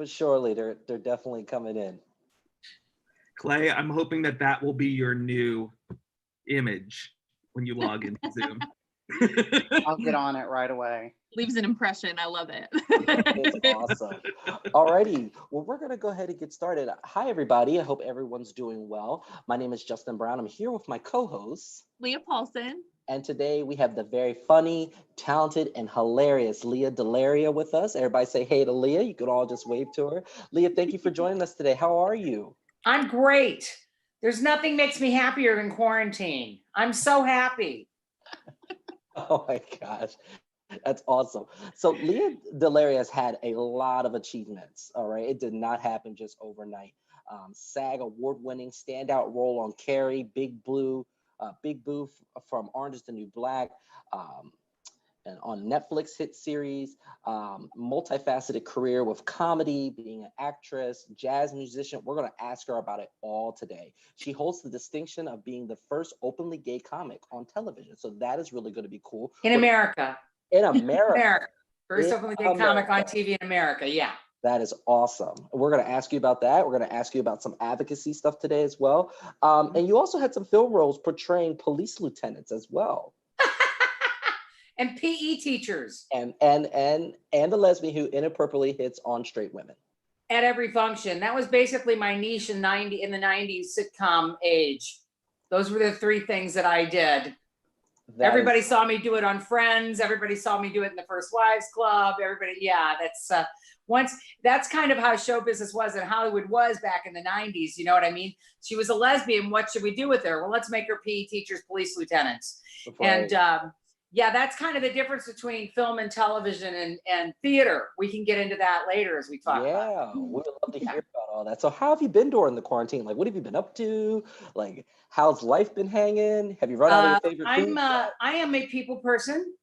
but surely they're definitely coming in. Clay, I'm hoping that will be your new image when you log into Zoom. I'll get on it right away. Leaves an impression. I love it. It's awesome. Alrighty, well, we're gonna go ahead and get started. Hi, everybody. I hope everyone's doing well. My name is Justin Brown. I'm here with my co-host, Leah Paulson. and today we have the very funny, talented, and hilarious Leah DeLaria with us. Everybody say hey to Leah. You could all just wave to her. Leah, thank you for joining us today. How are you? I'm great. There's nothing makes me happier than quarantine. I'm so happy. Oh my gosh, that's awesome. So Leah DeLaria has had a lot of achievements, all right? It did not happen just overnight. SAG award-winning standout role on Carrie, Big Boo from Orange is the New Black, and on Netflix hit series, multifaceted career with comedy, being an actress, jazz musician. We're gonna ask her about it all today. She holds the distinction of being the first openly gay comic on television. So that is really gonna be cool. In America. In America. First openly gay comic on TV in America, yeah. That is awesome. We're gonna ask you about that. We're gonna ask you about some advocacy stuff today as well. And you also had some film roles portraying police lieutenants as well. And PE teachers. And the lesbian who inappropriately hits on straight women. At every function. That was basically my niche in the 90s sitcom age. Those were the three things that I did. Everybody saw me do it on Friends. Everybody saw me do it in the First Wives Club. Everybody, yeah, that's kind of how show business was and Hollywood was back in the 90s. You know what I mean? She was a lesbian. What should we do with her? Well, let's make her PE teachers, police lieutenants. Right. And yeah, that's kind of the difference between film and television and theater. We can get into that later as we talk about it. Yeah, we would love to hear about all that. So how have you been during the quarantine? Like, what have you been up to? Like, how's life been hanging? Have you run out of your favorite foods? I am a people person.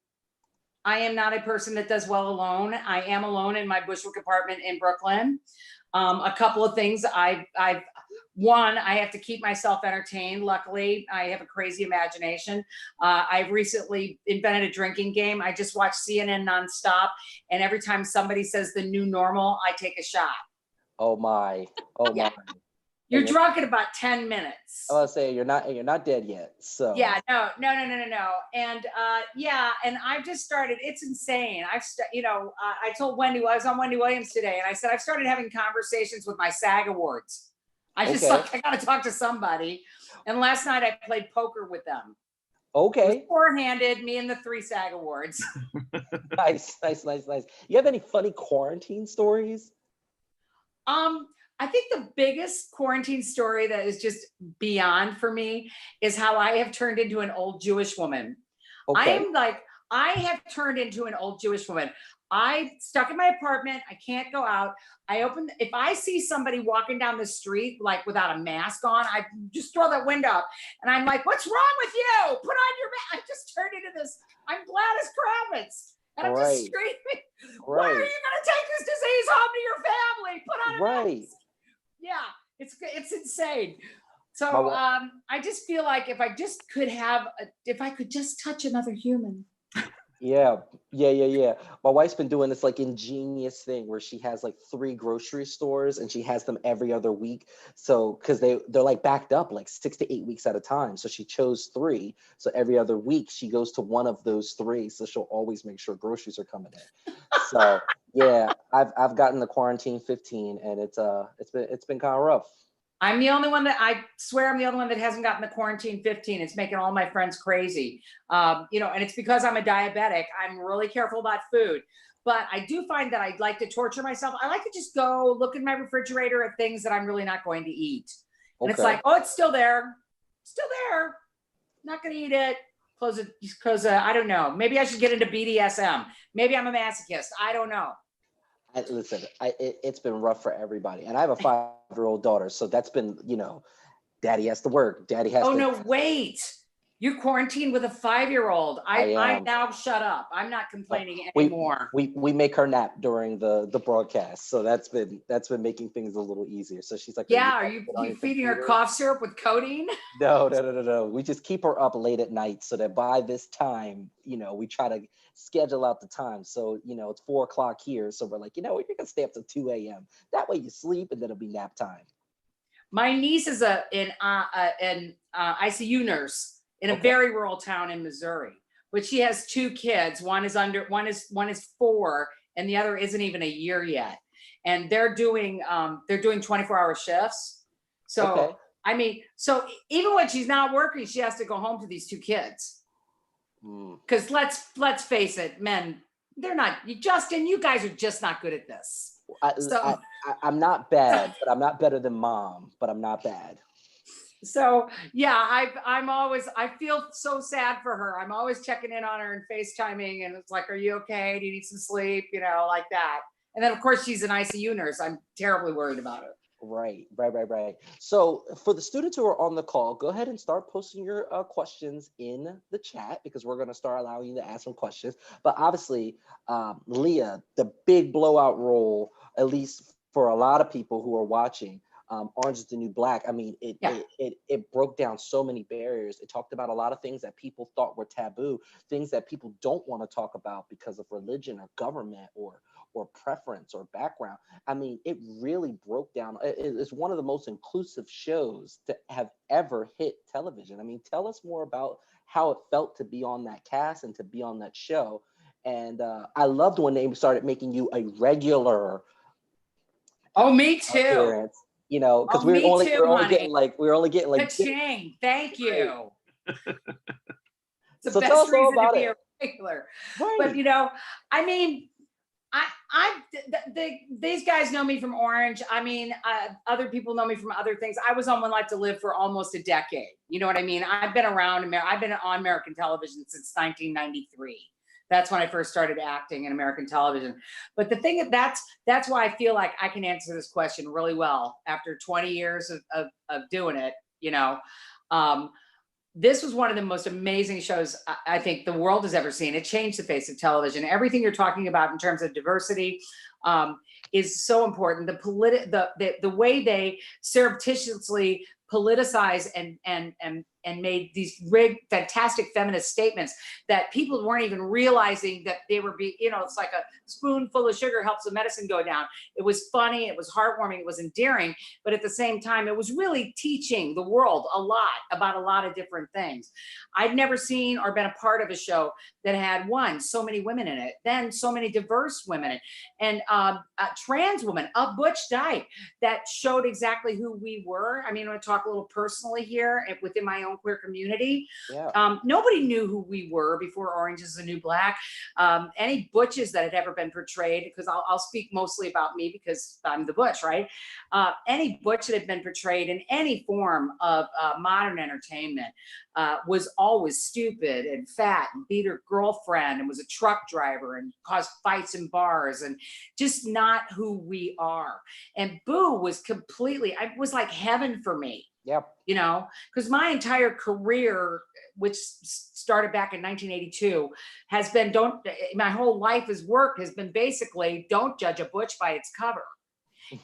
I am not a person that does well alone. I am alone in my Bushwick apartment in Brooklyn. A couple of things one, I have to keep myself entertained. Luckily, I have a crazy imagination. I've recently invented a drinking game. I just watch CNN nonstop. And every time somebody says the new normal, I take a shot. Oh my, oh my. You're drunk in about 10 minutes. I was saying you're not dead yet. So yeah, no. And yeah, and I've just started, it's insane. I told Wendy, I was on Wendy Williams today, and I said, I've started having conversations with my SAG awards. I got to talk to somebody. And last night I played poker with them. Okay. It was four-handed, me and the 3 SAG awards. Nice. You have any funny quarantine stories? I think the biggest quarantine story that is just beyond for me is how I have turned into an old Jewish woman. Okay. I have turned into an old Jewish woman. I stuck in my apartment. I can't go out. If I see somebody walking down the street, like without a mask on, I just throw that window up and I'm like, what's wrong with you? Put on your mask. I just turned into this, I'm Gladys Kravitz. And I'm just screaming, why are you going to take this disease home to your family? Put on a mask. Yeah, it's insane. So I just feel like if I could just touch another human. Yeah. My wife's been doing this like ingenious thing where she has like 3 grocery stores and she has them every other week. So because they're like backed up like 6 to 8 weeks at a time. So she chose 3. So every other week she goes to one of those 3. So she'll always make sure groceries are coming in. So yeah, I've gotten the quarantine 15 and it's been kind of rough. I'm the only one I swear I'm the only one that hasn't gotten the quarantine 15. It's making all my friends crazy. And it's because I'm a diabetic. I'm really careful about food, but I do find that I like to torture myself. I like to just go look in my refrigerator at things that I'm really not going to eat. And it's like, oh, it's still there. Not going to eat it. Close it. Because I don't know. Maybe I should get into BDSM. Maybe I'm a masochist. I don't know. It's been rough for everybody. And I have a 5-year-old daughter. So that's been, daddy has to work. Daddy has to. Oh, no, wait. You quarantined with a 5-year-old. I am. now shut up. I'm not complaining We, anymore. we make her nap during the broadcast, so that's been making things a little easier. So she's like, Yeah, are gonna you get on your feeding her computer?" cough syrup with codeine? No. We just keep her up late at night so that by this time, we try to schedule out the time. So, it's 4 o'clock here. So we're like, you're going to stay up to 2 a.m. That way you sleep and then it'll be nap time. My niece is an ICU nurse in a Okay. very rural town in Missouri, but she has 2 kids. One is 4, and the other isn't even a year yet. And they're doing 24-hour shifts. So Okay. I mean, so even when she's not working, she has to go home to these 2 kids. Because let's face it, men, they're not. Justin, you guys are just not good at this. I'm not bad, but I'm not better than mom, but I'm not bad. So yeah, I feel so sad for her. I'm always checking in on her and FaceTiming, and it's like, are you okay? Do you need some sleep? Like that. And then of course she's an ICU nurse. I'm terribly worried about her. Right. So for the students who are on the call, go ahead and start posting your questions in the chat, because we're going to start allowing you to ask some questions. But obviously, Leah, the big blowout role, at least for a lot of people who are watching, Orange is the New Black. I mean, it broke down so many barriers. It talked about a lot of things that people thought were taboo, things that people don't want to talk about because of religion or government or preference or background. I mean, it really broke down. It's one of the most inclusive shows to have ever hit television. I mean, tell us more about how it felt to be on that cast and to be on that show. And I loved when they started making you a regular. Oh, me too. Appearance, because we were only getting like Ka-ching. Thank you. It's the So tell best us all reason to about be it. a regular. Right. But I mean, these guys know me from Orange. I mean, other people know me from other things. I was on One Life to Live for almost a decade. You know what I mean? I've been around. I've been on American television since 1993. That's when I first started acting in American television. But the thing that's why I feel like I can answer this question really well after 20 years of doing it. This was one of the most amazing shows I think the world has ever seen. It changed the face of television. Everything you're talking about in terms of diversity is so important. The way they surreptitiously politicize and made these fantastic feminist statements that people weren't even realizing that they were it's like a spoonful of sugar helps the medicine go down. It was funny, it was heartwarming, it was endearing, but at the same time, it was really teaching the world a lot about a lot of different things. I'd never seen or been a part of a show that had so many women in it, then so many diverse women, and a trans woman, a Butch Dyke, that showed exactly who we were. I mean, I'm going to talk a little personally here within my own queer community. Yeah. Nobody knew who we were before Orange is the New Black. Any butches that had ever been portrayed, because I'll speak mostly about me because I'm the butch, right? Any butch that had been portrayed in any form of modern entertainment was always stupid and fat and beat her girlfriend and was a truck driver and caused fights in bars and just not who we are. And Boo was it was like heaven for me. Yep. Because my entire career, which started back in 1982, has been my whole life's work has been basically don't judge a butch by its cover.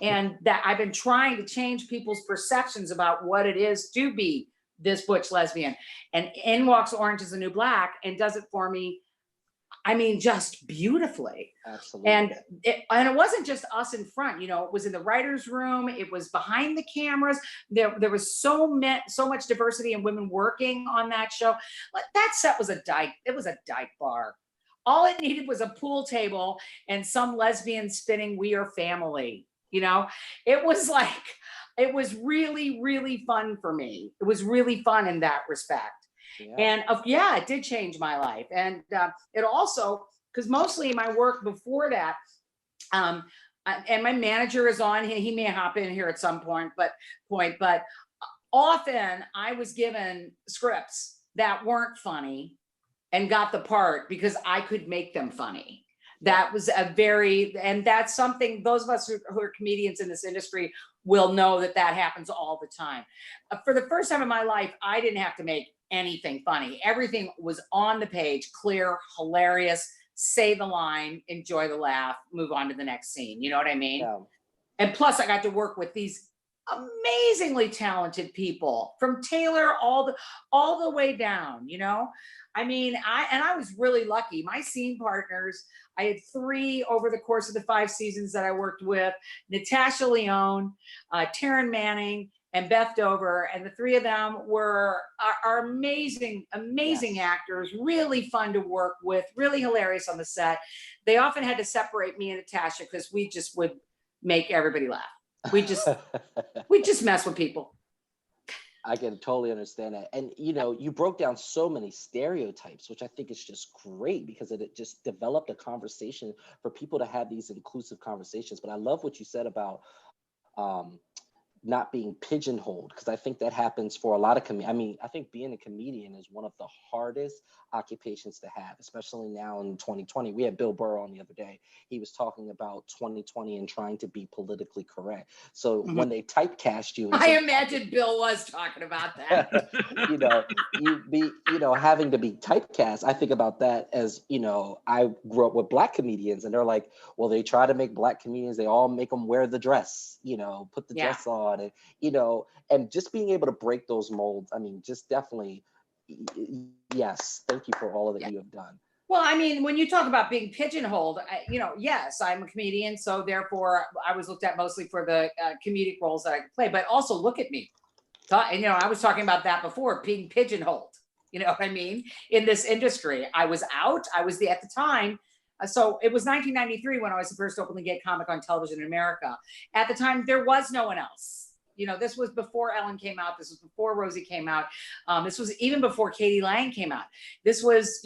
And that I've been trying to change people's perceptions about what it is to be this butch lesbian. And in walks Orange is the New Black and does it for me. I mean, just beautifully. Absolutely. And it wasn't just us in front, it was in the writer's room. It was behind the cameras. There was so much diversity and women working on that show. That set was it was a dyke bar. All it needed was a pool table and some lesbian spinning "We Are Family." It was really, really fun for me. It was really fun in that respect. Yeah. And it did change my life. And it also, because mostly my work before that, and my manager is on, he may hop in here at some point, but often I was given scripts that weren't funny and got the part because I could make them funny. That was and that's something those of us who are comedians in this industry will know that happens all the time. For the first time in my life, I didn't have to make anything funny. Everything was on the page, clear, hilarious, say the line, enjoy the laugh, move on to the next scene. You know what I mean? Yeah. And plus I got to work with these amazingly talented people from Taylor all the way down, you know? I mean, I was really lucky. My scene partners, I had 3 over the course of the 5 seasons that I worked with: Natasha Lyonne, Taryn Manning, and Beth Dover. And the 3 of them are amazing Yes. actors, really fun to work with, really hilarious on the set. They often had to separate me and Natasha because we just would make everybody laugh. We just mess with people. I can totally understand that. And you broke down so many stereotypes, which I think is just great because it just developed a conversation for people to have these inclusive conversations. But I love what you said about not being pigeonholed, because I think that happens for a lot of I think being a comedian is one of the hardest occupations to have, especially now in 2020. We had Bill Burr on the other day. He was talking about 2020 and trying to be politically correct. So when they typecast you, I imagine Bill was talking about that. having to be typecast. I think about that as, I grew up with Black comedians, and they're like, well, they try to make Black comedians, they all make them wear the dress, put the dress on, and, and just being able to break those molds. I mean, just definitely, yes, thank you for all of that you have done. Well, I mean, when you talk about being pigeonholed, yes, I'm a comedian, so therefore I was looked at mostly for the comedic roles that I could play, but also look at me. I was talking about that before, being pigeonholed, you know what I mean? In this industry, I was out, at the time, so it was 1993 when I was the first openly gay comic on television in America. At the time, there was no one else. This was before Ellen came out. This was before Rosie came out. This was even before Katie Lang came out. This was,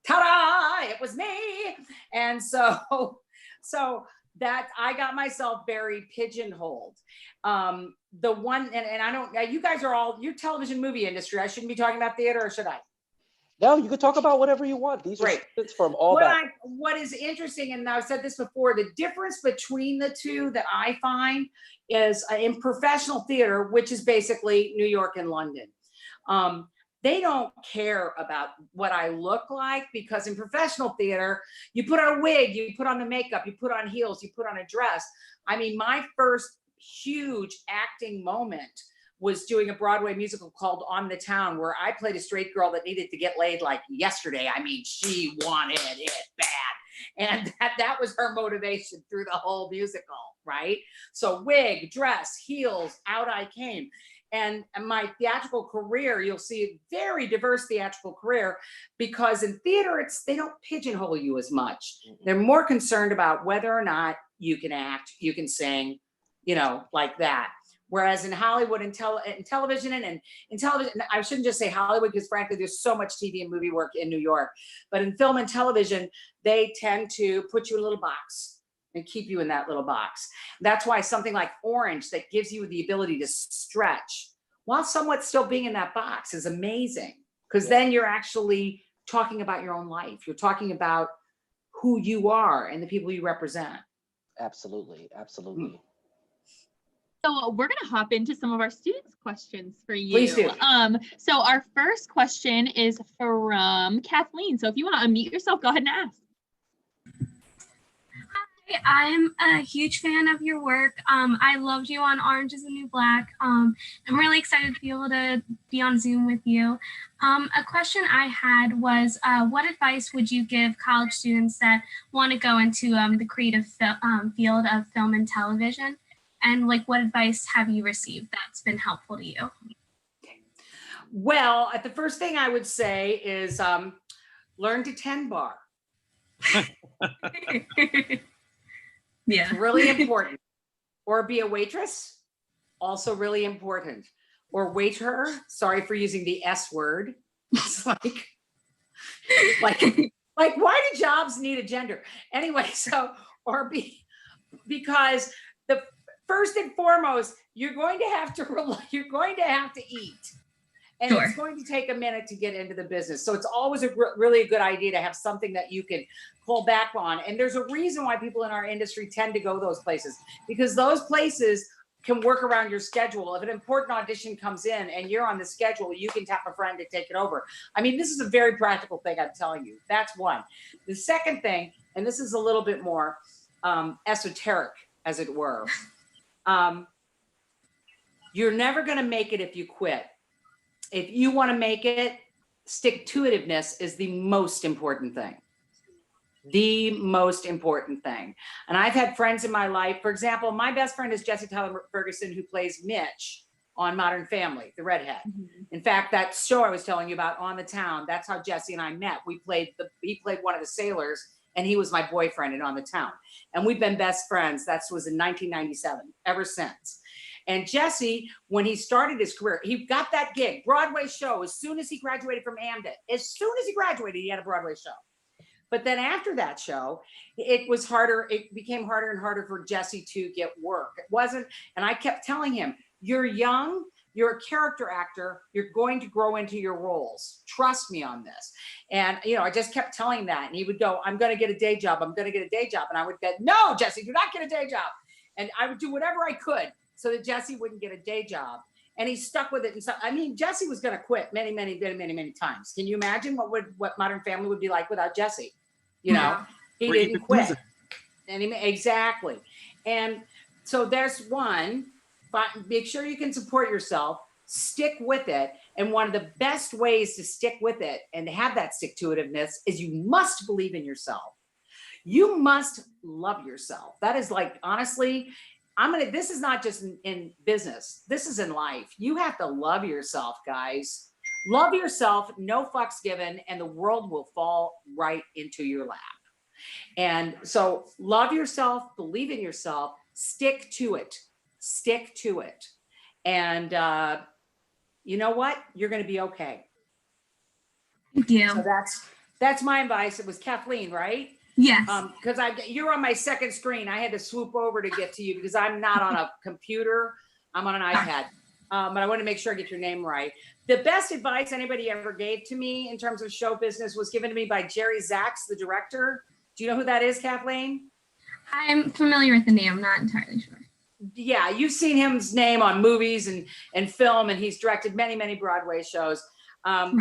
ta-da, it was me. And so that I got myself very pigeonholed. The one, and I don't, you guys are all, you're television movie industry. I shouldn't be talking about theater, or should I? No, you could talk about whatever you want. These are students from all back. What is interesting, and I've said this before, the difference between the two that I find is in professional theater, which is basically New York and London. They don't care about what I look like, because in professional theater, you put on a wig, you put on the makeup, you put on heels, you put on a dress. I mean, my first huge acting moment was doing a Broadway musical called On the Town, where I played a straight girl that needed to get laid like yesterday. I mean, she wanted it bad. And that was her motivation through the whole musical, right? So wig, dress, heels, out I came. And my theatrical career, you'll see a very diverse theatrical career, because in theater, they don't pigeonhole you as much. They're more concerned about whether or not you can act, you can sing, like that. Whereas in Hollywood and television, and in television, I shouldn't just say Hollywood, because frankly, there's so much TV and movie work in New York, but in film and television, they tend to put you in a little box and keep you in that little box. That's why something like Orange, that gives you the ability to stretch while somewhat still being in that box, is amazing, because then you're actually talking about your own life. You're talking about who you are and the people you represent. Absolutely, absolutely. So we're going to hop into some of our students' questions for you. Please do. So our first question is from Kathleen. So if you want to unmute yourself, go ahead and ask. Hi, I'm a huge fan of your work. I loved you on Orange is the New Black. I'm really excited to be able to be on Zoom with you. A question I had was, what advice would you give college students that want to go into the creative field of film and television? And what advice have you received that's been helpful to you? Well, the first thing I would say is learn to 10 bar. Yeah. It's really important. Or be a waitress, also really important. Or waiter, sorry for using the S word. It's like why do jobs need a gender? Anyway, because the first and foremost, you're going to have to eat. And Sure. It's going to take a minute to get into the business. So it's always really a good idea to have something that you can pull back on. And there's a reason why people in our industry tend to go those places, because those places can work around your schedule. If an important audition comes in and you're on the schedule, you can tap a friend to take it over. I mean, this is a very practical thing I'm telling you. That's one. The second thing, and this is a little bit more esoteric, as it were. You're never going to make it if you quit. If you want to make it, stick-to-itiveness is the most important thing. The most important thing. And I've had friends in my life, for example, my best friend is Jesse Tyler Ferguson, who plays Mitch on Modern Family, the redhead. In fact, that show I was telling you about, On the Town, that's how Jesse and I met. He played one of the sailors, and he was my boyfriend in On the Town. And we've been best friends. That was in 1997, ever since. And Jesse, when he started his career, he got that gig, Broadway show, as soon as he graduated from Amden. As soon as he graduated, he had a Broadway show. But then after that show, it was harder. It became harder and harder for Jesse to get work. It wasn't, and I kept telling him, you're young, you're a character actor, you're going to grow into your roles. Trust me on this. And, you know, I just kept telling him that. And he would go, I'm going to get a day job. I'm going to get a day job. And I would go, no, Jesse, do not get a day job. And I would do whatever I could so that Jesse wouldn't get a day job. And he stuck with it. And so, I mean, Jesse was going to quit many times. Can you imagine what Modern Family would be like without Jesse? You know, he didn't quit. And exactly. And so there's one, but make sure you can support yourself, stick with it. And one of the best ways to stick with it and to have that stick-to-itiveness is you must believe in yourself. You must love yourself. That is like, honestly, this is not just in business. This is in life. You have to love yourself, guys. Love yourself, no fucks given, and the world will fall right into your lap. And so love yourself, believe in yourself, stick to it. Stick to it. And you know what? You're going to be okay. Thank you. So that's my advice. It was Kathleen, right? Yes. Because you're on my second screen. I had to swoop over to get to you because I'm not on a computer. I'm on an iPad. But I want to make sure I get your name right. The best advice anybody ever gave to me in terms of show business was given to me by Jerry Zaks, the director. Do you know who that is, Kathleen? I'm familiar with the name. I'm not entirely sure. Yeah, you've seen his name on movies and film, and he's directed many Broadway shows.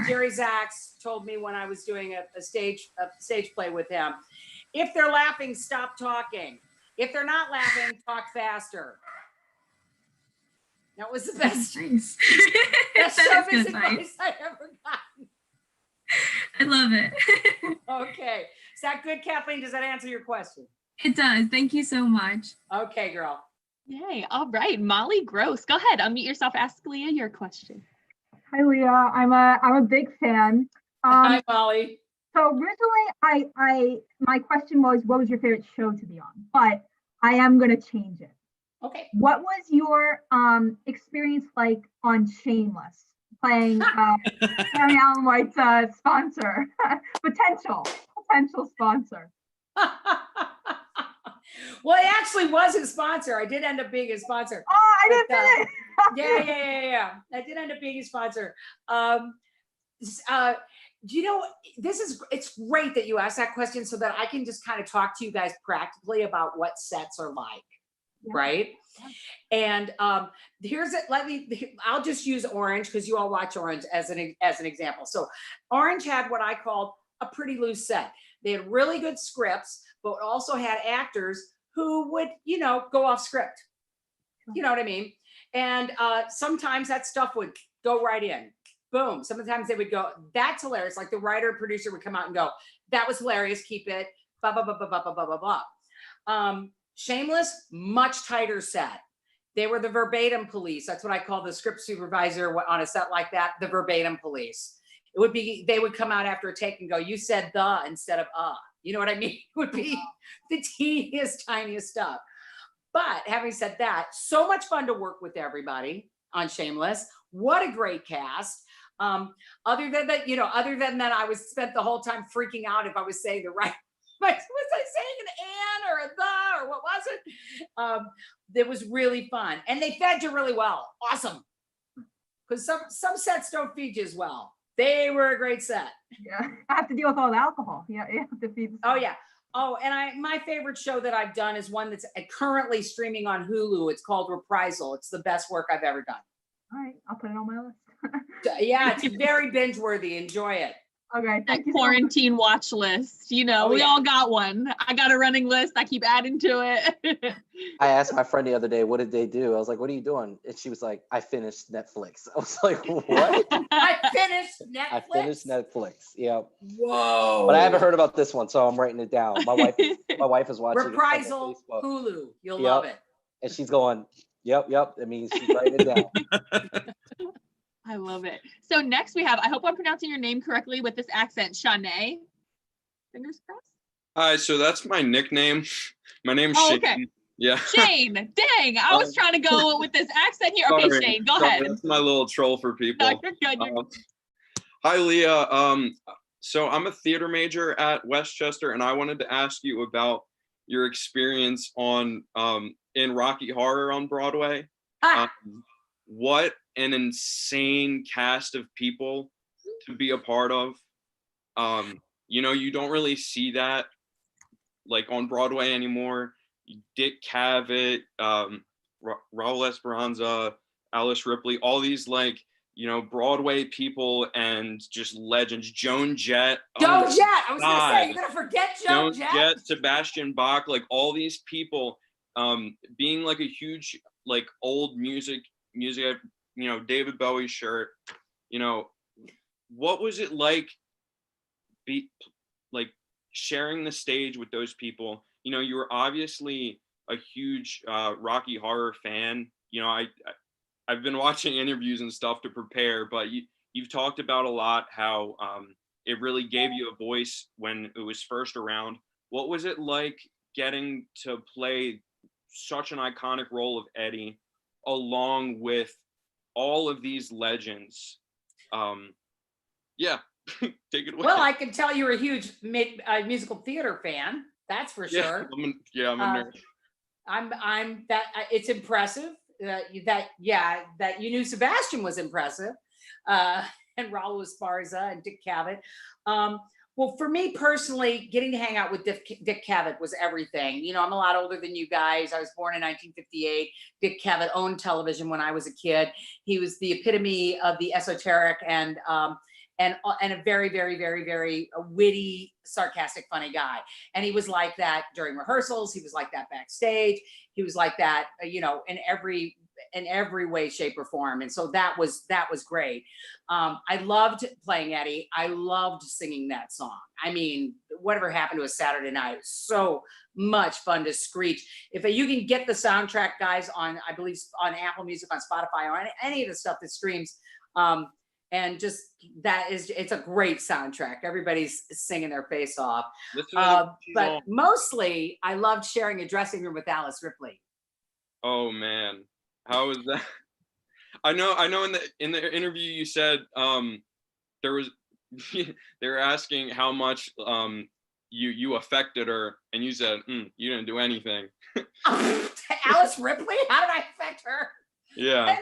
Jerry Zaks told me when I was doing a stage play with him, if they're laughing, stop talking. If they're not laughing, talk faster. That was the best. Nice. Best showbiz advice I ever gotten. I love it. Okay. Is that good, Kathleen? Does that answer your question? It does. Thank you so much. Okay, girl. Yay. All right. Molly Gross. Go ahead. Unmute yourself. Ask Leah your question. Hi, Leah. I'm a big fan. Hi, Molly. So originally, my question was, what was your favorite show to be on? But I am going to change it. Okay. What was your experience like on Shameless, playing Mary Allen White's sponsor, potential sponsor? Well, it actually was his sponsor. I did end up being his sponsor. Oh, I didn't fit it. Yeah. I did end up being his sponsor. You know, it's great that you asked that question so that I can just kind of talk to you guys practically about what sets are like. Yeah. Right. Yeah. And I'll just use Orange because you all watch Orange as an example. So Orange had what I called a pretty loose set. They had really good scripts, but also had actors who would, go off script. You know what I mean? And sometimes that stuff would go right in. Boom. Sometimes they would go, that's hilarious. Like the writer producer would come out and go, that was hilarious. Keep it. Blah, blah, blah, blah, blah, blah, blah, blah. Shameless, much tighter set. They were the verbatim police. That's what I call the script supervisor on a set like that, the verbatim police. It would be, they would come out after a take and go, you said the instead of You know what I mean? It would be the teeniest, tiniest stuff. But having said that, so much fun to work with everybody on Shameless. What a great cast. Other than that, I was spent the whole time freaking out if I was saying the right. Was I saying an and or a the or what was it? It was really fun, and they fed you really well. Awesome, because some sets don't feed you as well. They were a great set. Yeah, I have to deal with all the alcohol. Yeah, you have to feed. Oh yeah. Oh, and my favorite show that I've done is one that's currently streaming on Hulu. It's called Reprisal. It's the best work I've ever done. All right, I'll put it on my list. Yeah, it's very binge worthy. Enjoy it. Okay, That thank you so much. quarantine watch list. You know, Oh, we yeah. all got one. I got a running list. I keep adding to it. I asked my friend the other day, what did they do? I was like, what are you doing? And she was like, I finished Netflix. I was like, what? I finished Netflix. I finished Netflix. Yeah. Whoa. But I haven't heard about this one, so I'm writing it down. My wife is watching Reprisal it on Facebook, Hulu. You'll Yep. love it. and she's going, yep. That means she's writing it down. I love it. So next we have, I hope I'm pronouncing your name correctly with this accent, Shanae. Fingers crossed. Hi, so that's my nickname. My name's Oh, Shane. okay. Yeah. Shane, dang, I was trying to go with this accent here. Okay, Sorry, Shane, go sorry, ahead. That's my little troll for people. No, you're good. You're Hi, Leah. So I'm a theater major at Westchester, and I wanted to ask you about your experience on in Rocky Horror on Broadway. What an insane cast of people to be a part of. You know, you don't really see that like on Broadway anymore. Dick Cavett, Raul Esperanza, Alice Ripley, all these like, you know, Broadway people and just legends. Joan Jett. Joan Oh Jett. I was God. gonna say, you're gonna forget Joan Jett. Sebastian Bach, like all these people, being like a huge like old music, you know, David Bowie shirt. You know, what was it like? Like sharing the stage with those people. You know, you were obviously a huge Rocky Horror fan. You know, I've been watching interviews and stuff to prepare, but you've talked about a lot how it really gave you a voice when it was first around. What was it like getting to play such an iconic role of Eddie along with all of these legends? Yeah, take it away. Well, I can tell you're a huge musical theater fan. That's for sure. I'm a nerd. I'm that. It's impressive that you knew Sebastian was impressive, and Raul Esparza and Dick Cavett. Well, for me personally, getting to hang out with Dick Cavett was everything. You know, I'm a lot older than you guys. I was born in 1958. Dick Cavett owned television when I was a kid. He was the epitome of the esoteric and a very, very, very, very witty, sarcastic, funny guy. And he was like that during rehearsals. He was like that backstage. He was like that, you know, in every way, shape, or form. And so that was great. I loved playing Eddie. I loved singing that song. I mean, whatever happened to a Saturday night, so much fun to screech. If you can get the soundtrack, guys, on, I believe on Apple Music, on Spotify, or any of the stuff that streams, and just it's a great soundtrack. Everybody's singing their face off. But mostly I loved sharing a dressing room with Alice Ripley. Oh man, how was that? I know in the interview you said there was they were asking how much you affected her, and you said you didn't do anything. Alice Ripley? How did I affect her? Yeah.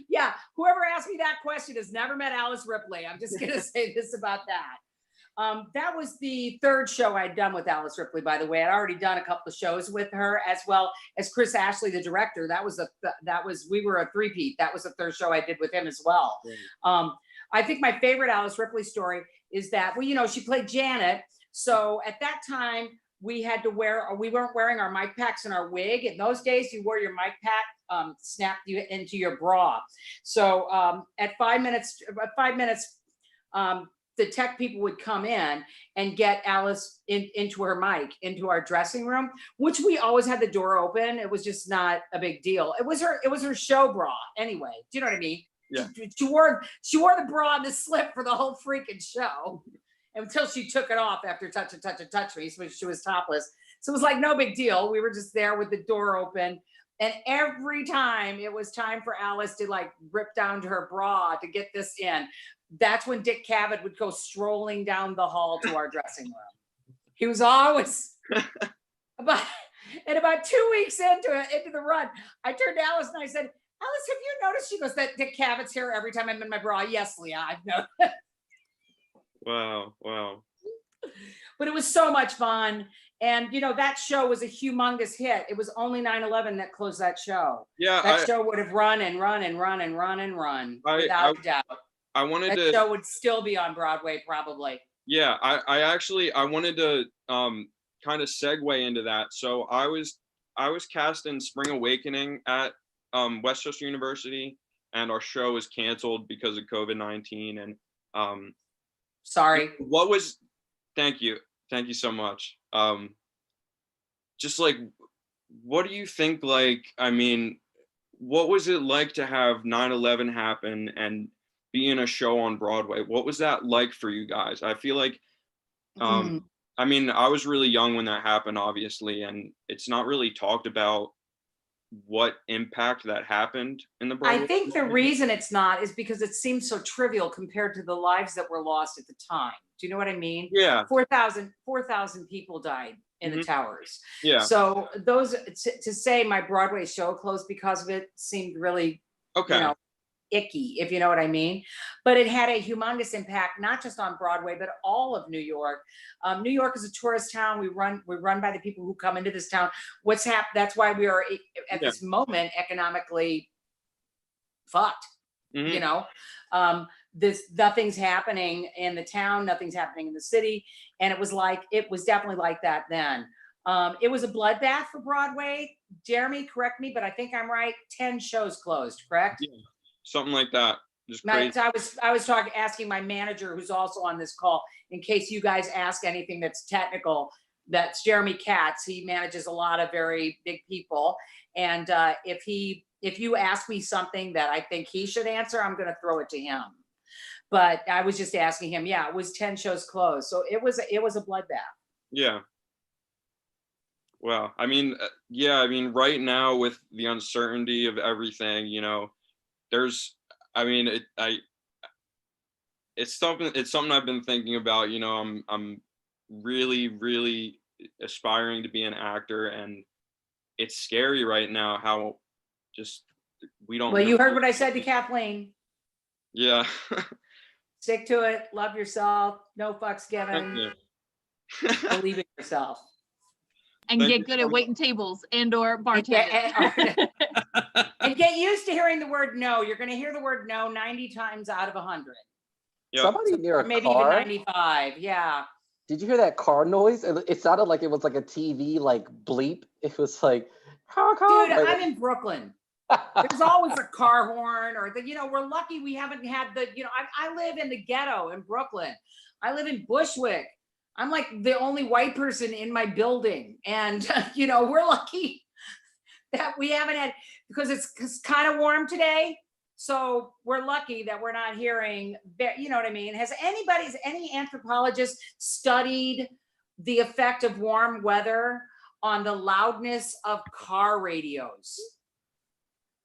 Yeah, whoever asked me that question has never met Alice Ripley. I'm just gonna say this about that. That was the third show I'd done with Alice Ripley, by the way. I'd already done a couple of shows with her, as well as Chris Ashley, the director. We were a three-peat. That was the third show I did with him as well. Right. I think my favorite Alice Ripley story is that, well, you know, she played Janet. So at that time, we weren't wearing our mic packs and our wig. In those days, you wore your mic pack snapped you into your bra. So at 5 minutes, the tech people would come in and get Alice into her mic, into our dressing room, which we always had the door open. It was just not a big deal. It was her show bra anyway. Do you know what I mean? Yeah. She wore the bra and the slip for the whole freaking show until she took it off after touch me. So she was topless. So it was like no big deal. We were just there with the door open. And every time it was time for Alice to like rip down to her bra to get this in, that's when Dick Cavett would go strolling down the hall to our dressing room. He was always about 2 weeks into the run, I turned to Alice and I said, Alice, have you noticed? She goes, that Dick Cavett's here every time I'm in my bra. Yes, Leah, I've noticed. Wow. But it was so much fun. And that show was a humongous hit. It was only 9/11 that closed that show. Yeah, That show would have run and run and run and run and run without a doubt. I wanted That to. show would still be on Broadway probably. Yeah, I wanted to kind of segue into that. So I was cast in Spring Awakening at Westchester University, and our show was canceled because of COVID-19. And sorry. Thank you so much. Just like, what do you think? Like, I mean, what was it like to have 9/11 happen and be in a show on Broadway? What was that like for you guys? I feel like, I mean, I was really young when that happened, obviously, and it's not really talked about what impact that happened in the Broadway. I think the reason it's not is because it seems so trivial compared to the lives that were lost at the time. Do you know what I mean? Yeah. 4,000 people died in the towers. Yeah. So those to say my Broadway show closed because of it seemed really, icky, if you know what I mean. But it had a humongous impact, not just on Broadway, but all of New York. New York is a tourist town. We run by the people who come into this town. What's happened? That's why we are at this moment economically fucked. Nothing's happening in the town, nothing's happening in the city. And it was definitely like that then. It was a bloodbath for Broadway. Jeremy, correct me, but I think I'm right. 10 shows closed, correct? Yeah, something like that. Just crazy. I was asking my manager, who's also on this call, in case you guys ask anything that's technical. That's Jeremy Katz. He manages a lot of very big people, and if you ask me something that I think he should answer, I'm going to throw it to him. But I was just asking him. Yeah, it was 10 shows closed, so it was a bloodbath. Yeah. Well, I mean, right now with the uncertainty of everything, it's something I've been thinking about. I'm really, really aspiring to be an actor, and it's scary right now how just we don't. Well, you heard what I said to Kathleen. Yeah. Stick to it. Love yourself. No fucks given. Believe in yourself. And get good at waiting tables or bartending. And get used to hearing the word no. You're going to hear the word no 90 times out of 100. Yep. Somebody near a maybe car. even 95. Yeah. Did you hear that car noise? It sounded like it was like a TV like bleep. It was like, dude, I'm in Brooklyn. There's always a car horn or we're lucky we haven't had I live in the ghetto in Brooklyn. I live in Bushwick. I'm like the only white person in my building. And, we're lucky that we haven't had, because it's kind of warm today. So we're lucky that we're not hearing, you know what I mean? Has any anthropologist studied the effect of warm weather on the loudness of car radios?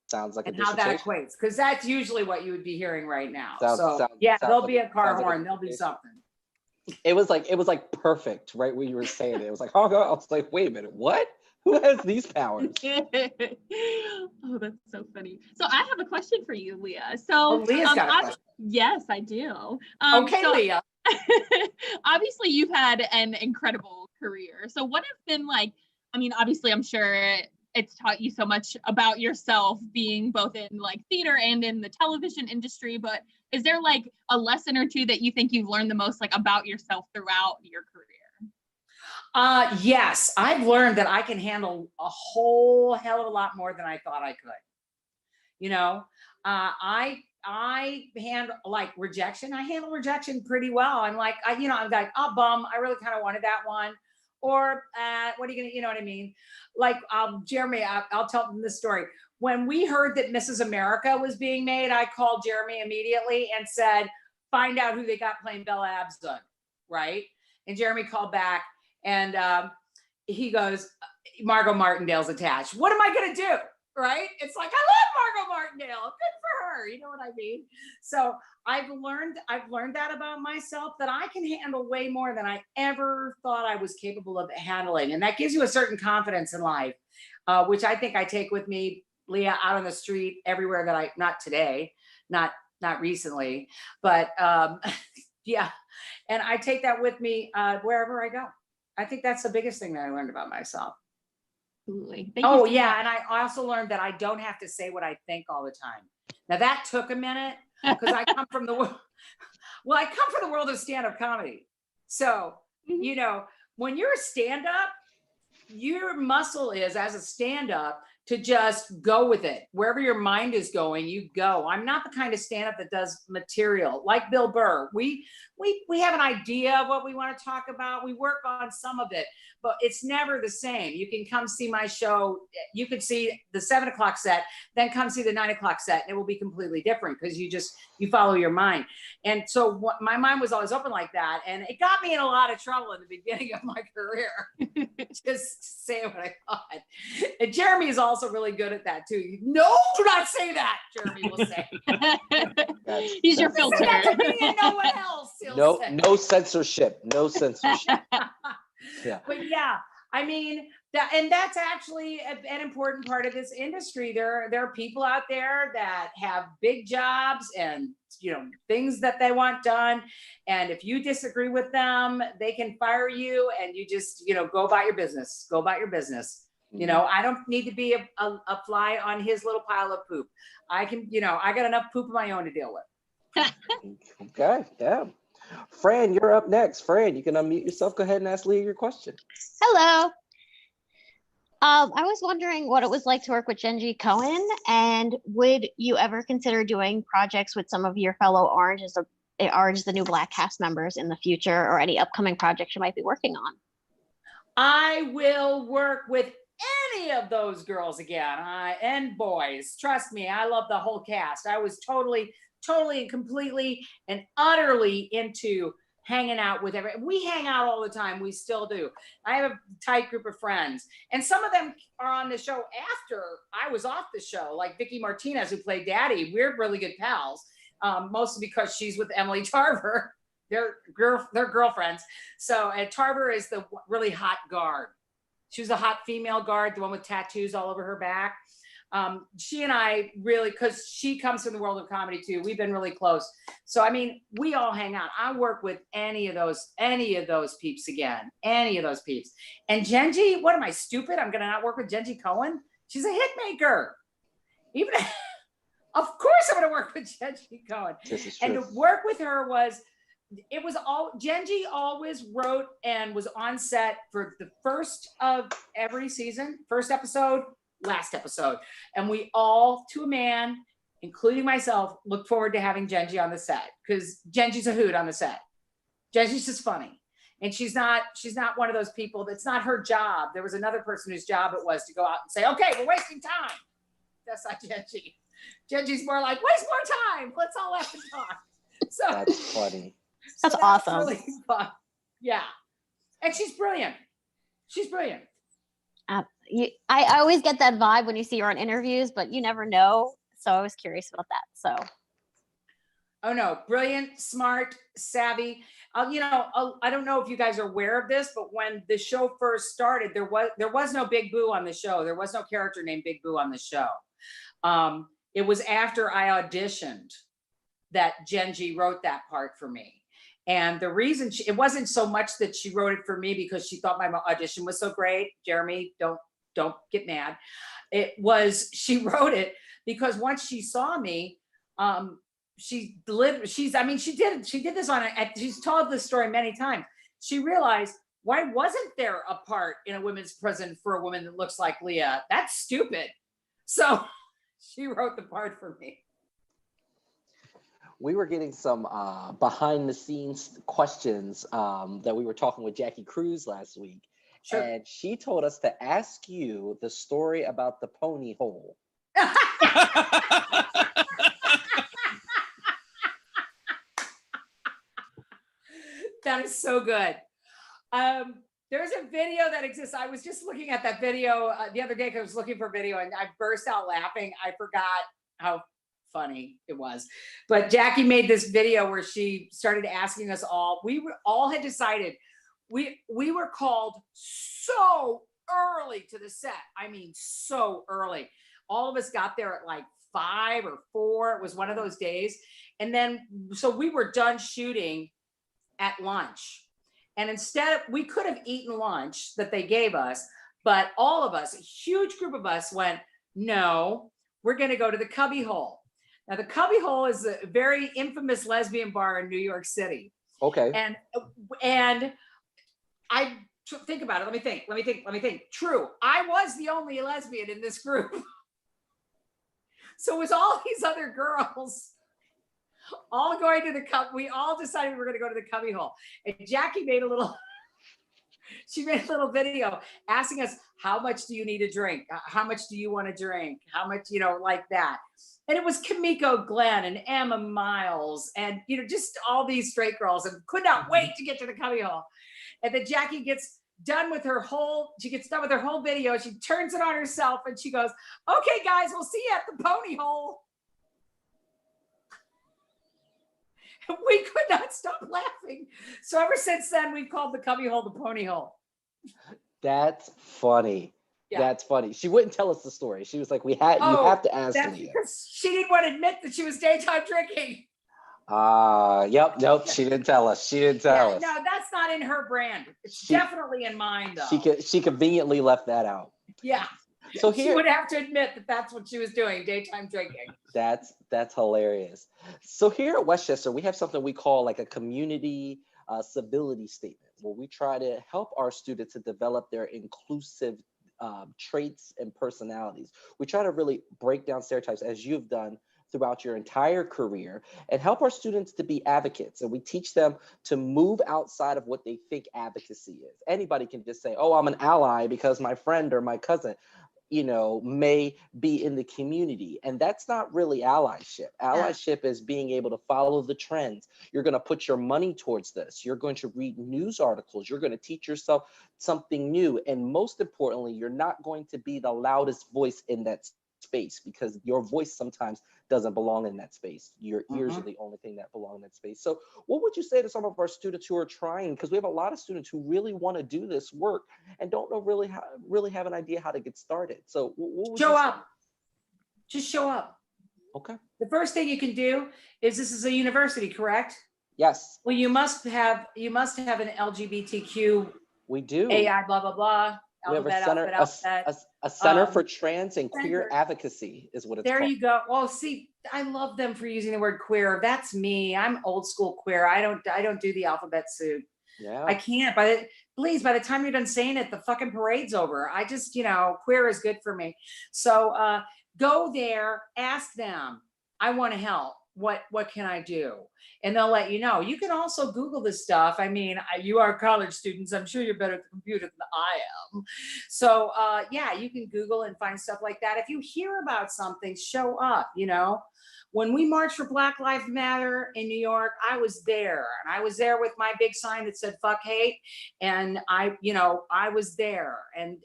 Sounds like and a how that dissertation. equates, because that's usually what you would be hearing right now. Sounds there'll be like a car sounds like horn, a there'll be dissertation. something. It was like perfect, right? When you were saying it. It was like, oh, I was like, wait a minute, what? Who has these powers? Oh, that's so funny. So I have a question for you, Leah. So Leah's got a question. Yes, I do. Okay, Leah. Obviously, you've had an incredible career. So what have been like, obviously, I'm sure it's taught you so much about yourself being both in like theater and in the television industry, but is there like a lesson or two that you think you've learned the most like about yourself throughout your career? Yes, I've learned that I can handle a whole hell of a lot more than I thought I could. I handle like rejection. I handle rejection pretty well. I'm like, I'm like, oh, bum, I really kind of wanted that one. Or what are you gonna, you know what I mean? Like Jeremy, I'll tell them this story. When we heard that Mrs. America was being made, I called Jeremy immediately and said, find out who they got playing Bella Abzug, right? And Jeremy called back and he goes, Margot Martindale's attached. What am I gonna do? Right? It's like, I love Margot Martindale. Good for her. You know what I mean? So I've learned that about myself, that I can handle way more than I ever thought I was capable of handling. And that gives you a certain confidence in life, which I think I take with me, Leah, out on the street, everywhere that not today, not recently, but yeah. And I take that with me wherever I go. I think that's the biggest thing that I learned about myself. Absolutely. Oh yeah, and I also learned that I don't have to say what I think all the time. Now that took a minute because I come from the well, I come from the world of stand-up comedy. So, you know, when you're a stand-up, your muscle is as a stand-up to just go with it. Wherever your mind is going, you go. I'm not the kind of stand-up that does material like Bill Burr. We have an idea of what we want to talk about. We work on some of it, but it's never the same. You can come see my show. You could see the 7 o'clock set, then come see the 9 o'clock set, and it will be completely different because you follow your mind. And so my mind was always open like that, and it got me in a lot of trouble in the beginning of my career. Just saying what I thought. And Jeremy is also really good at that too. No, do not say that, Jeremy will say. He's your filter. Say that to me and no one else. No censorship. No censorship. Yeah. But yeah, I mean, that's actually an important part of this industry. There are people out there that have big jobs and, you know, things that they want done. And if you disagree with them, they can fire you and you just, you know, go about your business. Go about your business. You know, I don't need to be a fly on his little pile of poop. I can, you know, I got enough poop of my own to deal with. Okay, yeah. Fran, you're up next. Fran, you can unmute yourself. Go ahead and ask Leah your question. Hello. I was wondering what it was like to work with Genji Cohen, and would you ever consider doing projects with some of your fellow Orange is the New Black cast members in the future, or any upcoming projects you might be working on? I will work with any of those girls again, and boys. Trust me, I love the whole cast. I was totally and completely and utterly into hanging out with everyone. We hang out all the time. We still do. I have a tight group of friends, and some of them are on the show after I was off the show, like Vicky Martinez, who played Daddy. We're really good pals, mostly because she's with Emily Tarver. They're girlfriends. So, and Tarver is the really hot guard. She was a hot female guard, the one with tattoos all over her back. She and I really, because she comes from the world of comedy too, we've been really close. So, I mean, we all hang out. I work with any of those peeps again, any of those peeps. And Genji, what am I, stupid? I'm going to not work with Genji Cohen? She's a hit maker. Even, of course I'm going to work with Genji Cohen. And to work with her Genji always wrote and was on set for the first of every season, first episode, last episode. And we all, to a man, including myself, look forward to having Genji on the set, because Genji's a hoot on the set. Genji's just funny. And she's not one of those people, that's not her job. There was another person whose job it was to go out and say, okay, we're wasting time. That's not Genji. Genji's more like, waste more time. Let's all laugh and talk. So that's funny. That's awesome. Really fun. Yeah. And she's brilliant. She's brilliant. I always get that vibe when you see her on interviews, but you never know. So I was curious about that. So. Oh no, brilliant, smart, savvy. You know, I don't know if you guys are aware of this, but when the show first started, there was no Big Boo on the show. There was no character named Big Boo on the show. It was after I auditioned that Genji wrote that part for me. And the reason it wasn't so much that she wrote it for me because she thought my audition was so great. Jeremy, don't get mad. It was, she wrote it because once she saw me, she's told this story many times. She realized, why wasn't there a part in a women's prison for a woman that looks like Leah? That's stupid. So she wrote the part for me. We were getting some behind the scenes questions that we were talking with Jackie Cruz last week. Sure. And she told us to ask you the story about the pony hole. That is so good. There's a video that exists. I was just looking at that video the other day because I was looking for video and I burst out laughing. I forgot how funny it was. But Jackie made this video where she started asking us all. We all had decided we were called so early to the set. I mean, so early. All of us got there at like 5 or 4. It was one of those days. And then, so we were done shooting at lunch. And instead, we could have eaten lunch that they gave us, but all of us, a huge group of us went, no, we're going to go to the Cubby Hole. Now, the Cubby Hole is a very infamous lesbian bar in New York City. Okay. And I think about it. Let me think. True. I was the only lesbian in this group. So it was all these other girls all going to the cup. We all decided we were going to go to the Cubby Hole. And Jackie made a little video asking us, how much do you need to drink? How much do you want to drink? How much, like that. And it was Kimiko Glenn and Emma Miles and, just all these straight girls, and could not wait to get to the Cubby Hole. And then Jackie gets done with her whole video. She turns it on herself and she goes, okay, guys, we'll see you at the Pony Hole. We could not stop laughing. So ever since then, we've called the Cubby Hole the Pony Hole. That's funny. Yeah. That's funny. She wouldn't tell us the story. She was like, you have to ask me. Because she didn't want to admit that she was daytime drinking. Nope. She didn't tell us. She didn't tell us. No, that's not in her brand. It's definitely in mine, though. She conveniently left that out. Yeah. So she would have to admit that that's what she was doing, daytime drinking. That's hilarious. So here at Westchester, we have something we call like a community civility statement, where we try to help our students to develop their inclusive traits and personalities. We try to really break down stereotypes, as you've done throughout your entire career, and help our students to be advocates. And we teach them to move outside of what they think advocacy is. Anybody can just say, oh, I'm an ally because my friend or my cousin, may be in the community. And that's not really allyship. Allyship is being able to follow the trends. You're going to put your money towards this. You're going to read news articles. You're going to teach yourself something new. And most importantly, you're not going to be the loudest voice in that space, because your voice sometimes doesn't belong in that space. Your ears are the only thing that belong in that space. So what would you say to some of our students who are trying, because we have a lot of students who really want to do this work and don't know really have an idea how to get started? So what would show up. Just show up. Okay. The first thing you can do is, this is a university, correct? Yes. Well, you must have an LGBTQ. We do. AI, blah, blah, blah. We have a center for trans and queer advocacy is what it's there called. You go. Well, see, I love them for using the word queer. That's me. I'm old school queer. I don't do the alphabet soup. Yeah. I can't. Please, by the time you're done saying it, the fucking parade's over. I just, queer is good for me. So go there, ask them. I want to help. What can I do? And they'll let you know. You can also Google this stuff. I mean, you are college students. I'm sure you're better at the computer than I am. So yeah, you can Google and find stuff like that. If you hear about something, show up, When we marched for Black Lives Matter in New York, I was there. And I was there with my big sign that said, fuck hate. And I was there. And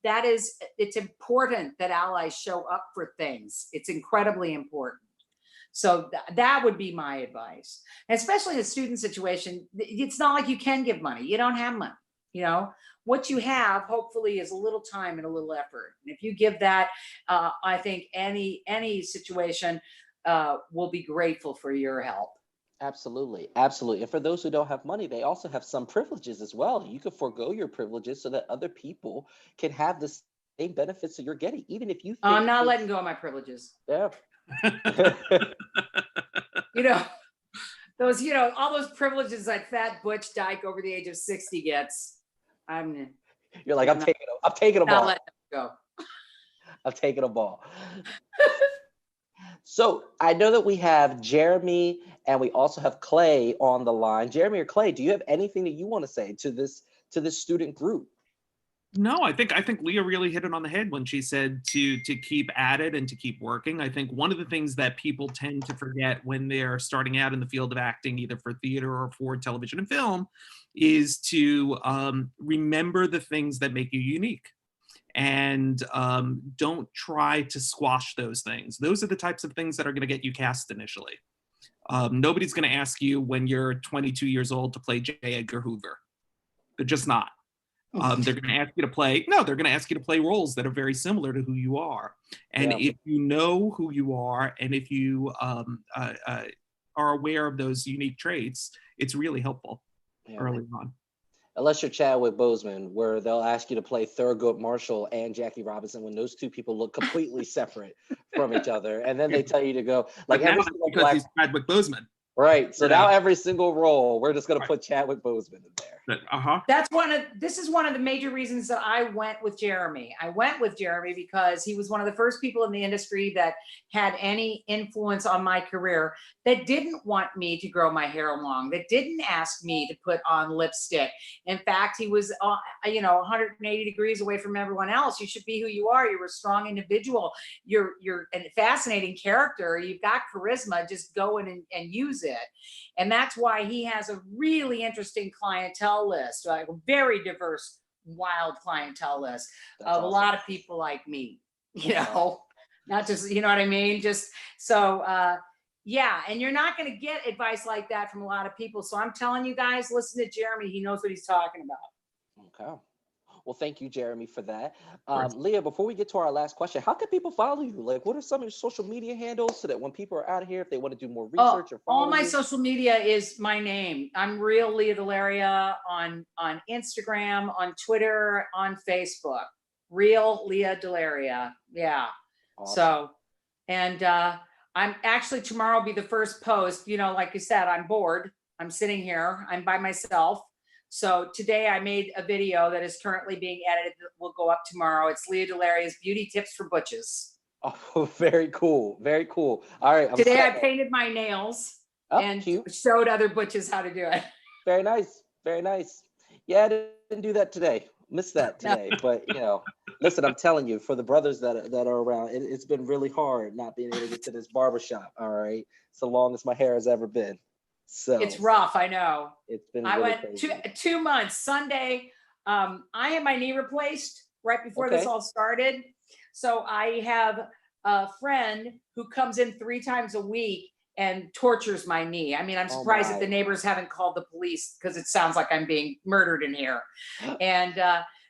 it's important that allies show up for things. It's incredibly important. So that would be my advice, and especially in a student situation. It's not like you can give money. You don't have money. What you have, hopefully, is a little time and a little effort. And if you give that, I think any situation will be grateful for your help. Absolutely. Absolutely. And for those who don't have money, they also have some privileges as well. You could forego your privileges so that other people can have the same benefits that you're getting, even if you think I'm not letting go of my privileges. Yeah. Those, all those privileges that fat butch dyke over the age of 60 gets. You're like, I'm taking them all. Letting them go. I'm taking them all. So I know that we have Jeremy and we also have Clay on the line. Jeremy or Clay, do you have anything that you want to say to this student group? No, I think Leah really hit it on the head when she said to keep at it and to keep working. I think one of the things that people tend to forget when they're starting out in the field of acting, either for theater or for television and film, is to remember the things that make you unique. And don't try to squash those things. Those are the types of things that are going to get you cast initially. Nobody's going to ask you when you're 22 years old to play J. Edgar Hoover. They're just not. They're going to ask you to play roles that are very similar to who you are. And if you know who you are, and if you are aware of those unique traits, it's really helpful. Yeah. early on. Unless you're Chadwick Boseman, where they'll ask you to play Thurgood Marshall and Jackie Robinson when those two people look completely separate from each other, and then they tell you to go like But now every it's single because black. he's Chadwick Boseman. Right. So You now know. every single role, we're just gonna put Chadwick Boseman in there. That's this is one of the major reasons that I went with Jeremy. I went with Jeremy because he was one of the first people in the industry that had any influence on my career, that didn't want me to grow my hair long, that didn't ask me to put on lipstick. In fact, he was, 180 degrees away from everyone else. You should be who you are. You're a strong individual. You're a fascinating character. You've got charisma. Just go in and use it. And that's why he has a really interesting clientele list, like a very diverse, wild clientele list of a lot of people like me, not just, you know what I mean? Just so, yeah. And you're not going to get advice like that from a lot of people. So I'm telling you guys, listen to Jeremy. He knows what he's talking about. Okay. Well, thank you, Jeremy, for that. Leah, before we get to our last question, how can people follow you? Like, what are some of your social media handles so that when people are out of here, if they want to do more research or follow all my you? social media is my name. I'm real Leah DeLaria on Instagram, on Twitter, on Facebook. Real Leah DeLaria. Yeah. Awesome. So, and I'm actually, tomorrow will be the first post. Like you said, I'm bored. I'm sitting here. I'm by myself. So today I made a video that is currently being edited that will go up tomorrow. It's Leah DeLaria's Beauty Tips for Butches. Oh, very cool. Very cool. All right. Today I painted my nails and showed other butches how to do it. Very nice. Very nice. Yeah, I didn't do that today. Missed that today. But, listen, I'm telling you, for the brothers that are around, it's been really hard not being able to get to this barbershop. All right. It's the longest my hair has ever been. So it's rough, I know. It's been. I really went crazy. 2 months. Sunday, I had my knee replaced right before this all started. So I have a friend who comes in 3 times a week and tortures my knee. I mean, I'm surprised that the neighbors haven't called the police because it sounds like I'm being murdered in here. And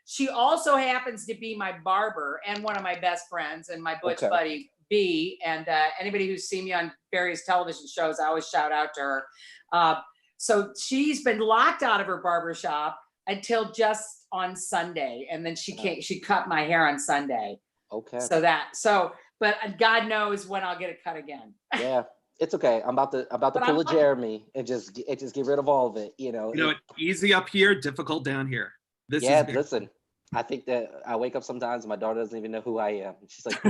she also happens to be my barber and one of my best friends and my butch buddy. B, and anybody who's seen me on various television shows, I always shout out to her. So she's been locked out of her barbershop until just on Sunday, and then she cut my hair on Sunday. Okay. But God knows when I'll get it cut again. Yeah, it's okay. I'm about to pull a Jeremy and just get rid of all of it. Easy up here, difficult down here. Listen. I think that I wake up sometimes and my daughter doesn't even know who I am. She's like,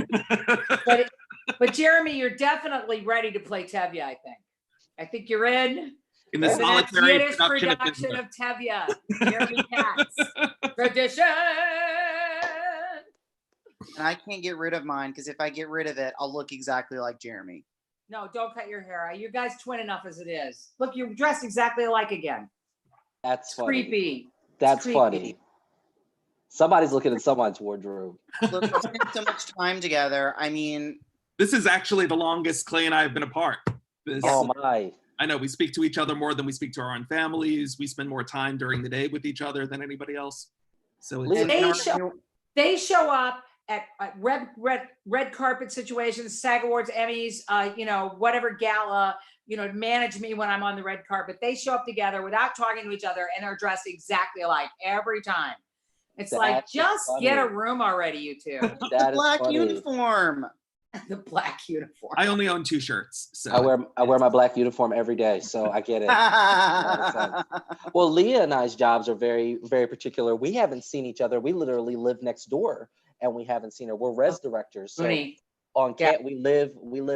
but Jeremy, you're definitely ready to play Tevye, I think you're in the solitary Yiddish production of Tevye. Jeremy Katz. Tradition. And I can't get rid of mine because if I get rid of it, I'll look exactly like Jeremy. No, don't cut your hair. You guys twin enough as it is. Look, you're dressed exactly alike again. That's funny. Creepy. That's funny. Somebody's looking at someone's wardrobe. Look, we spent so much time together. I mean, this is actually the longest Clay and I have been apart. Oh my. I know we speak to each other more than we speak to our own families. We spend more time during the day with each other than anybody else. So they show up at red carpet situations, SAG Awards, Emmys, whatever gala, manage me when I'm on the red carpet. They show up together without talking to each other and are dressed exactly alike every time. It's just get a room already, you two. The black uniform. The black uniform. I only own 2 shirts. So I wear my black uniform every day, so I get it. Well, Leah and I's jobs are very, very particular. We haven't seen each other. We literally live next door and we haven't seen her. We're res directors. So we live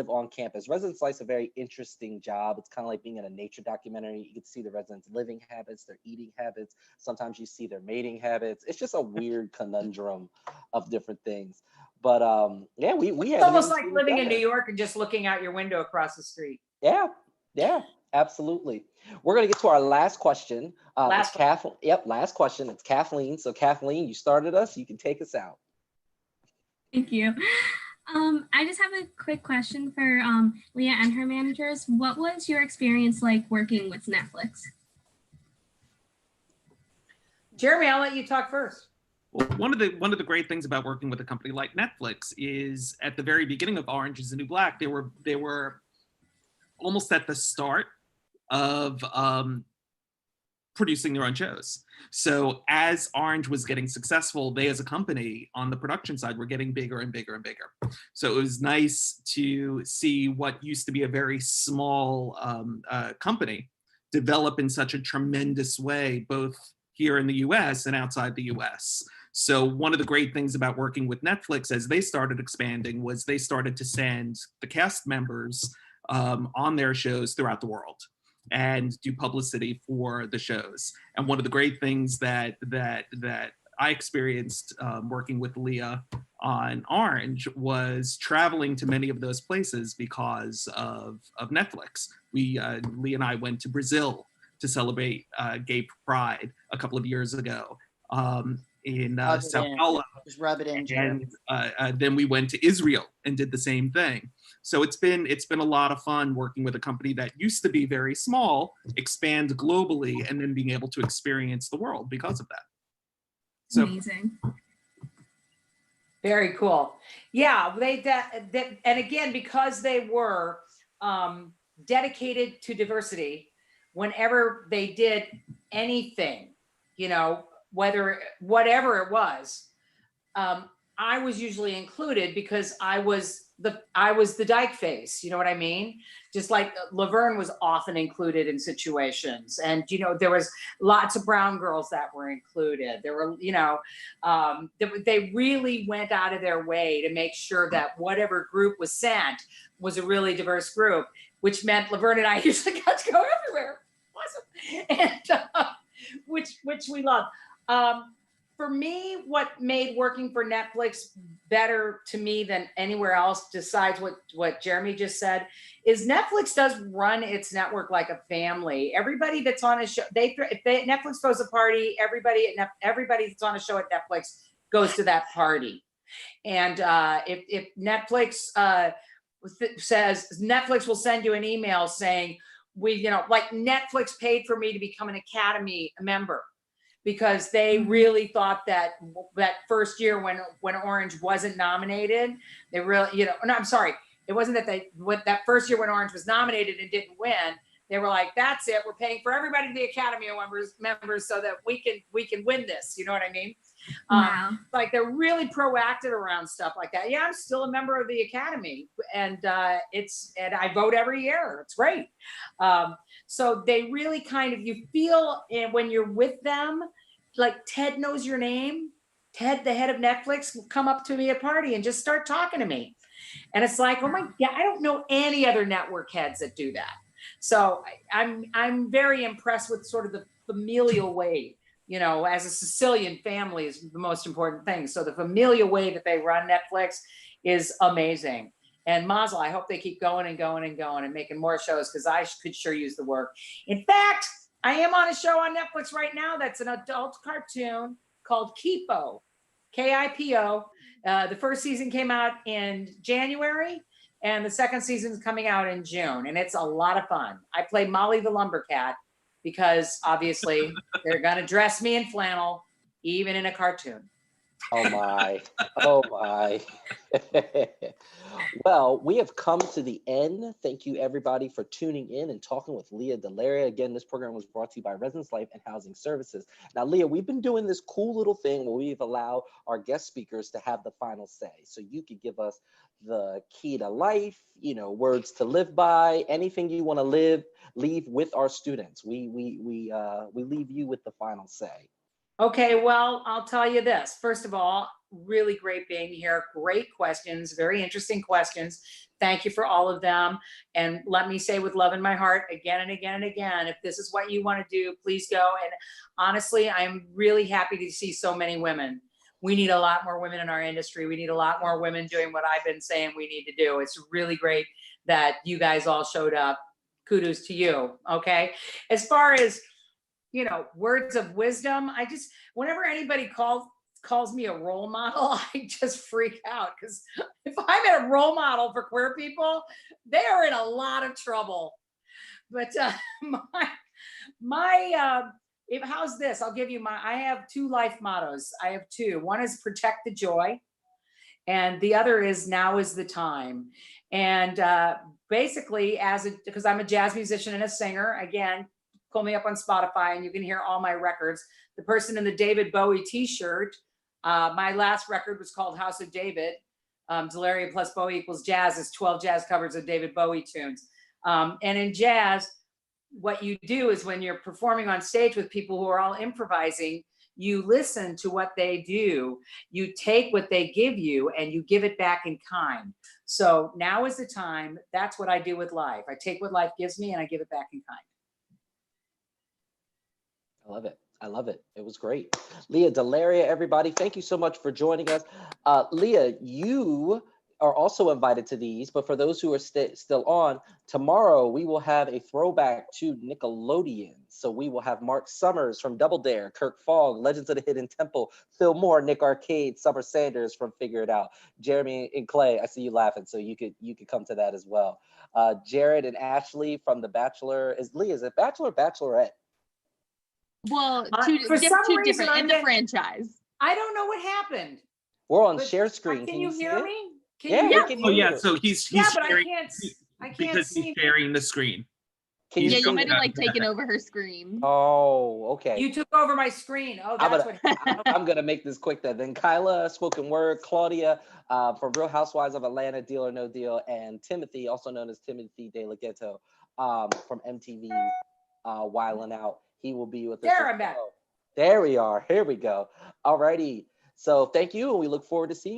on campus. Residence life's a very interesting job. It's kind of like being in a nature documentary. You get to see the residents' living habits, their eating habits. Sometimes you see their mating habits. It's just a weird conundrum of different things. But we it's almost like living in New York and just looking out your window across the street. Yeah, absolutely. We're gonna get to our last question. Last question. It's Kathleen. So Kathleen, you started us. You can take us out. Thank you. I just have a quick question for Leah and her managers. What was your experience like working with Netflix? Jeremy, I'll let you talk first. Well, one of the great things about working with a company like Netflix is at the very beginning of Orange is the New Black, they were almost at the start of producing their own shows. So as Orange was getting successful, they as a company on the production side were getting bigger and bigger and bigger. So it was nice to see what used to be a very small company develop in such a tremendous way, both here in the US and outside the US. So one of the great things about working with Netflix as they started expanding was they started to send the cast members on their shows throughout the world and do publicity for the shows. And one of the great things that I experienced working with Leah on Orange was traveling to many of those places because of Netflix. Leah and I went to Brazil to celebrate Gay Pride a couple of years ago in Sao Paulo. Just rub it in, Jeremy. And then we went to Israel and did the same thing. So it's been a lot of fun working with a company that used to be very small, expand globally, and then being able to experience the world because of that. So, amazing. Very cool. Yeah, and again, because they were dedicated to diversity, whenever they did anything, you know, whatever it was, I was usually included because I was the dyke face, you know what I mean? Just like Laverne was often included in situations, and you know, there was lots of brown girls that were included. There were, you know, they really went out of their way to make sure that whatever group was sent was a really diverse group, which meant Laverne and I usually got to go everywhere. Awesome, and which we love. For me, what made working for Netflix better to me than anywhere else, besides what Jeremy just said, is Netflix does run its network like a family. Everybody that's on a show, Netflix throws a party, everybody that's on a show at Netflix goes to that party. And if Netflix says, Netflix will send you an email saying, like Netflix paid for me to become an Academy member, because they really thought that first year when Orange wasn't nominated, they really, no, I'm sorry. It wasn't that that first year when Orange was nominated and didn't win, they were like, that's it. We're paying for everybody to be Academy members so that we can win this. You know what I mean? Wow. Like they're really proactive around stuff like that. Yeah, I'm still a member of the Academy, and and I vote every year. It's great. So they really kind of, you feel, and when you're with them, like Ted knows your name. Ted, the head of Netflix, will come up to me at a party and just start talking to me. And it's like, oh my God, I don't know any other network heads that do that. So I'm very impressed with sort of the familial way, as a Sicilian family is the most important thing. So the familial way that they run Netflix is amazing. And Mazel, I hope they keep going and going and going and making more shows, because I could sure use the work. In fact, I am on a show on Netflix right now that's an adult cartoon called Kipo, K-I-P-O. The first season came out in January, and the second season is coming out in June, and it's a lot of fun. I play Molly the Lumber Cat because obviously they're gonna dress me in flannel, even in a cartoon. Oh my, oh my. Well, we have come to the end. Thank you everybody for tuning in and talking with Leah DeLaria. Again, this program was brought to you by Residence Life and Housing Services. Now, Leah, we've been doing this cool little thing where we've allowed our guest speakers to have the final say. So you could give us the key to life, words to live by, anything you want to leave with our students. We leave you with the final say. Okay, well, I'll tell you this. First of all, really great being here. Great questions, very interesting questions. Thank you for all of them. And let me say with love in my heart again and again and again, if this is what you want to do, please go. And honestly, I'm really happy to see so many women. We need a lot more women in our industry. We need a lot more women doing what I've been saying we need to do. It's really great that you guys all showed up. Kudos to you, okay? As far as words of wisdom, whenever anybody calls me a role model, I just freak out, because if I'm a role model for queer people, they are in a lot of trouble. But how's this? I'll give you I have two life mottos. I have two. One is protect the joy, and the other is now is the time. And basically, because I'm a jazz musician and a singer, again, pull me up on Spotify and you can hear all my records. The person in the David Bowie t-shirt, my last record was called House of David. DeLaria plus Bowie equals jazz is 12 jazz covers of David Bowie tunes. And in jazz, what you do is when you're performing on stage with people who are all improvising, you listen to what they do, you take what they give you and you give it back in kind. So now is the time. That's what I do with life. I take what life gives me and I give it back in kind. I love it. I love it. It was great. Leah DeLaria, everybody, thank you so much for joining us. Leah, you are also invited to these, but for those who are still on, tomorrow we will have a throwback to Nickelodeon. So we will have Mark Summers from Double Dare, Kirk Fogg, Legends of the Hidden Temple, Phil Moore, Nick Arcade, Summer Sanders from Figure It Out, Jeremy and Clay. I see you laughing, so you could come to that as well. Jared and Ashley from The Bachelor. Is it Bachelor or Bachelorette? Well, for some two reason, different in the franchise. I don't know what happened. We're on share screen. Can you hear me? Yeah, we can hear you. Oh yeah, so he's but sharing, I can't because see. he's sharing the screen. Yeah, you might have like taken over her screen. Oh, okay. You took over my screen. Oh, that's what happened. I'm gonna make this quick then. Then Kyla, Spoken Word, Claudia from Real Housewives of Atlanta, Deal or No Deal, and Timothy, also known as Timothy De La Ghetto, from MTV, Wildin' Out. He will be with us. There I'm back. There we are. Here we go. Alrighty. So thank you, and we look forward to seeing you.